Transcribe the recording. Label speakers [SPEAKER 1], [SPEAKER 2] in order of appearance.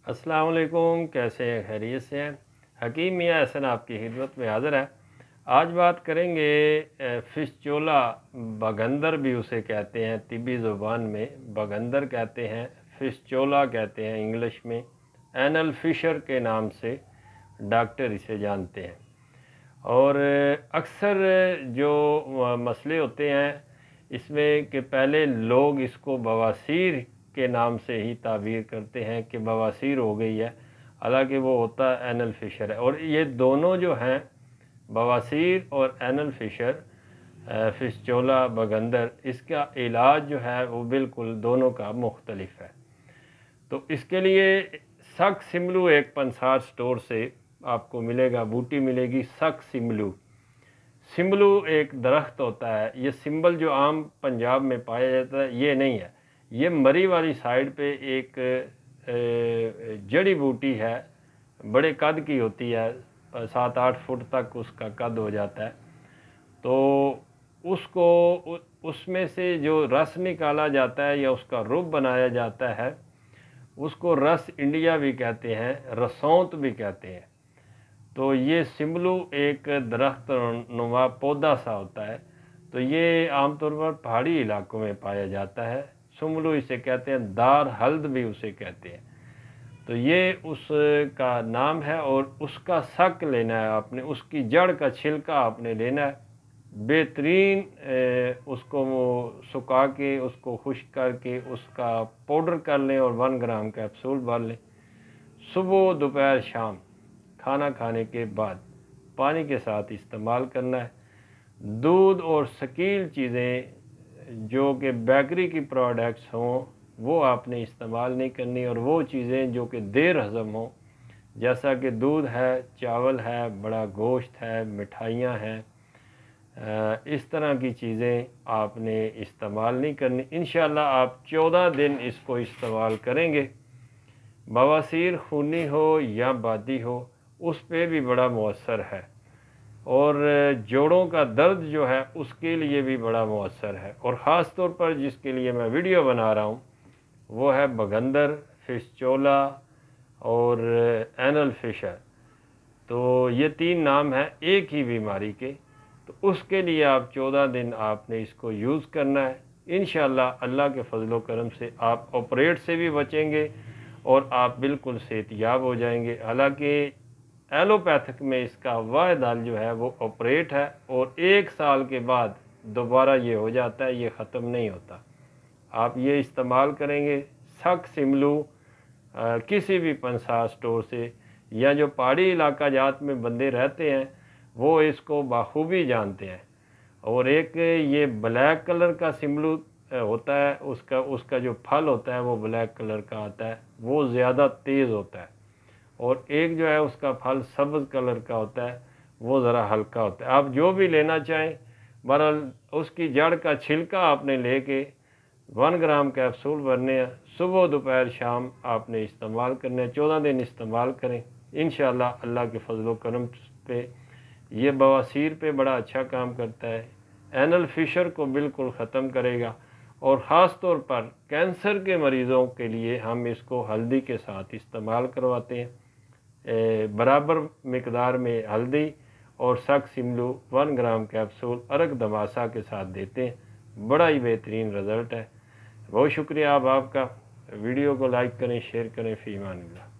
[SPEAKER 1] अस्सलाम वालेकुम, कैसे हैं? खैरियत से हैं? हकीम मियाँ एहसन आपकी खिदमत में हाज़िर है। आज बात करेंगे फिस्चोला, बगंदर भी उसे कहते हैं, तिब्बी ज़ुबान में बगंदर कहते हैं, फिस्चोला कहते हैं इंग्लिश में, एनल फिशर के नाम से डॉक्टर इसे जानते हैं। और अक्सर जो मसले होते हैं इसमें कि पहले लोग इसको बवासीर के नाम से ही ताबीर करते हैं कि बवासीर हो गई है, हालांकि वो होता एनल फिशर है। और ये दोनों जो हैं, बवासीर और एनल फिशर, फिस्चोला बगंदर, इसका इलाज जो है वो बिल्कुल दोनों का मुख्तलिफ है। तो इसके लिए सक सिमलू एक पंसार स्टोर से आपको मिलेगा, बूटी मिलेगी सक सिमलू। सिम्बलू एक दरख्त होता है, ये सिंबल जो आम पंजाब में पाया जाता है ये नहीं है, ये मरी वाली साइड पे एक जड़ी बूटी है, बड़े कद की होती है, 7-8 फुट तक उसका कद हो जाता है। तो उसको उसमें से जो रस निकाला जाता है या उसका रुब बनाया जाता है, उसको रस इंडिया भी कहते हैं, रसौंत भी कहते हैं। तो ये सिम्बलू एक दरख्त नुमा पौधा सा होता है, तो ये आमतौर पर पहाड़ी इलाकों में पाया जाता है। सिम्बलू इसे कहते हैं, दार हल्द भी उसे कहते हैं। तो ये उसका नाम है और उसका सक लेना है आपने, उसकी जड़ का छिलका आपने लेना है, बेहतरीन उसको सुखा के उसको खुश्क करके उसका पाउडर कर लें और 1 ग्राम कैप्सूल भर लें। सुबह दोपहर शाम खाना खाने के बाद पानी के साथ इस्तेमाल करना है। दूध और शकील चीज़ें जो कि बेकरी की प्रोडक्ट्स हों वो आपने इस्तेमाल नहीं करनी, और वो चीज़ें जो कि देर हज़म हों, जैसा कि दूध है, चावल है, बड़ा गोश्त है, मिठाइयाँ हैं, इस तरह की चीज़ें आपने इस्तेमाल नहीं करनी। इंशाअल्लाह आप 14 दिन इसको इस्तेमाल करेंगे, बवासीर खूनी हो या बादी हो उस पर भी बड़ा मौसर है, और जोड़ों का दर्द जो है उसके लिए भी बड़ा मौसर है। और ख़ास तौर पर जिसके लिए मैं वीडियो बना रहा हूँ वो है बगंदर, फिस्चोला और एनल फिशर। तो ये 3 नाम हैं एक ही बीमारी के। तो उसके लिए आप 14 दिन आपने इसको यूज़ करना है। इंशाअल्लाह अल्लाह के फजलो करम से आप ऑपरेट से भी बचेंगे और आप बिल्कुल सेहतयाब हो जाएंगे। हालांकि एलोपैथिक में इसका वाहिद हल जो है वो ऑपरेट है, और 1 साल के बाद दोबारा ये हो जाता है, ये ख़त्म नहीं होता। आप ये इस्तेमाल करेंगे सक सिमलू किसी भी पंसार स्टोर से, या जो पहाड़ी इलाका जात में बंदे रहते हैं वो इसको बाखूबी जानते हैं। और एक ये ब्लैक कलर का सिमलू होता है, उसका जो फल होता है वो ब्लैक कलर का आता है, वो ज़्यादा तेज़ होता है। और एक जो है उसका फल सब्ज़ कलर का होता है, वो ज़रा हल्का होता है। आप जो भी लेना चाहें, बहरहाल उसकी जड़ का छिलका आपने लेके 1 ग्राम कैप्सूल भरने हैं, सुबह दोपहर शाम आपने इस्तेमाल करने हैं। 14 दिन इस्तेमाल करें, इंशाअल्लाह अल्लाह के फजलो करम पे ये बवासीर पे बड़ा अच्छा काम करता है, एनल फिशर को बिल्कुल ख़त्म करेगा। और ख़ास तौर पर कैंसर के मरीज़ों के लिए हम इसको हल्दी के साथ इस्तेमाल करवाते हैं। बराबर मकदार में हल्दी और सक सिमलू 1 ग्राम कैप्सूल अरक दमासा के साथ देते हैं, बड़ा ही बेहतरीन रिज़ल्ट है। बहुत शुक्रिया आपका। वीडियो को लाइक करें, शेयर करें। फ़ी अमान अल्लाह।